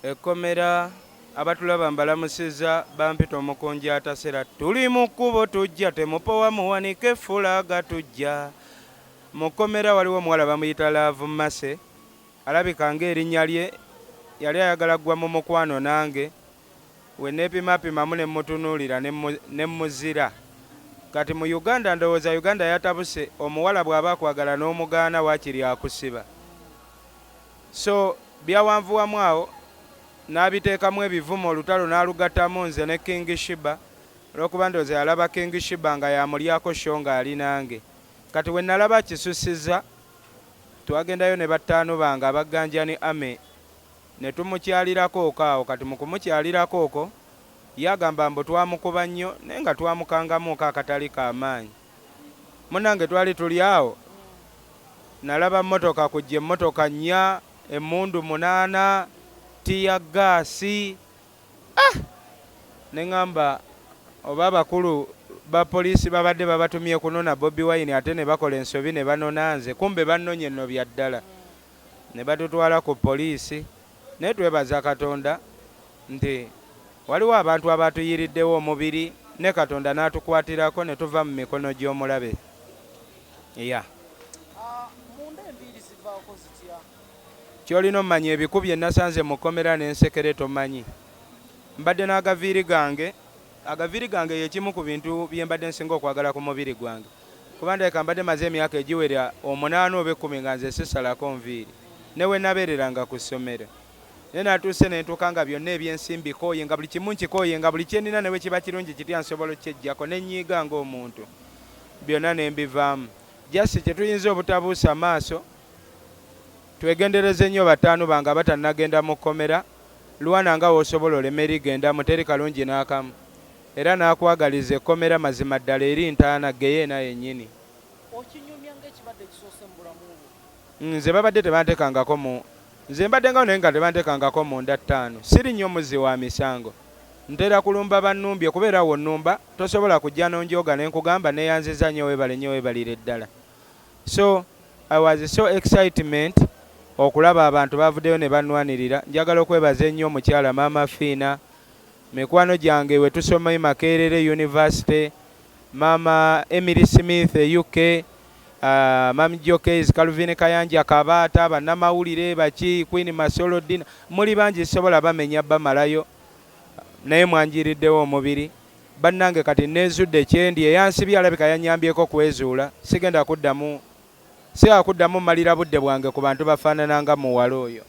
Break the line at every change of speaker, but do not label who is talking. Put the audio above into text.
ekkomera abatulaba mbalamusizza bampita omukonja atasera tuli mu kkubo tujja temupowa muwanike fulaga tujja. Mu kkomera waliwo omuwala bamuyita Laavu Mase alabika ng'erinnya lye yali ayagala ggwa mu mukwano nange we neepimapimamu ne mutunuulira ne muzira. Kati mu Uganda ndowooza Uganda yatabuse omuwala bw'aba akwagala n'omugaana waakiri akusiba. So byawanvuwamu awo n'abiteekamu ebivumo olutalo n'alugattamu nze ne King Shiba olw'okuba ndowooza yalaba King Shiba nga yamulyako sho ng'ali nange. Kati we nalaba kisusiza twagendayo ne battaano bange abagganjani ame ne tumukyalirako okaawo. Kati mu kumukyalirako okwo yagamba mbu twamukuba nnyo naye nga twamukangamuko akatali k'amaanyi. Munange twali tuli awo nalaba mmotoka kujja emmotoka nnya emmundu 8 tiya gaasi. Ne ŋŋamba oba abakulu ba poliisi babadde babatumye kunona Bobi Wine ate ne bakola ensobi ne banona nze kumbe bannonye nno bya ddala ne batutwala ku poliisi. Naye twebaza Katonda nti waliwo abantu abatuyiriddewo omubiri ne Katonda n'atukwatirako ne tuva mu mikono gy'omulabe. Kyolina omanya ebiku bye nasanze mu kkomera n'ensekere tomanyi. Mbadde n'agaviiri gange. Agaviiri gange yekimu ku bintu bye mbadde nsinga okwagala ku mubiri gwange. Kuba ndabika mbadde maze emyaka egiwera 8 oba 10 nga nze sisalako nviiri. Ne we nabeereranga ku ssomero. Naye natuuse ne ntuuka nga byonna ebyensimbi kooye nga buli kimu nkikooye nga buli kye nnina ne bwe kiba kirungi kitya nsobola okkyeggyako ne nnyiiga ng'omuntu. Byonna ne mbivaamu. Jasi kye tuyinza obutabuusa maaso twegendereze nnyo bataano bange abatannagenda mu kkomera. Lwana nga w'osobola oleme erigendamu teri kalungi n'akamu. Era n'akwagaliza ekkomera mazima ddala eri ntaana geyo ena yennyini.
Okinyumya ng'ekibadde kisoose mu bulamu bwo?
Nze babadde tebantekangako mu nze mbadde ngawo naye nga tebantekangako munda 5. Siri nnyo muzzi wa misango. Ntera kulumba bannumbye kubeera wo nnumba tosobola kujja n'onjoga ne nkugamba neeyanziza nnyo weebalire ddala. So I was so excitement okulaba abantu bavuddeyo ne bannwanirira. Njagala okwebaza ennyo omukyala Maama Fiina, mikwano gyange we tusoma e Makerere University, Maama Emily Smith e UK, Mami Jokes, Calvin Kayanja Kabaata, bannamawulire baki Queen Masolo Dina, muli bangi sobola bamenya bamalayo naye mwanjiriddewo omubiri. Bannange kati neezudde kyendi eyansibye alabika yanyambyeko kwezuula. Sigenda kuddamu malira budde bwange ku bantu bafaanana nga muwala oyo.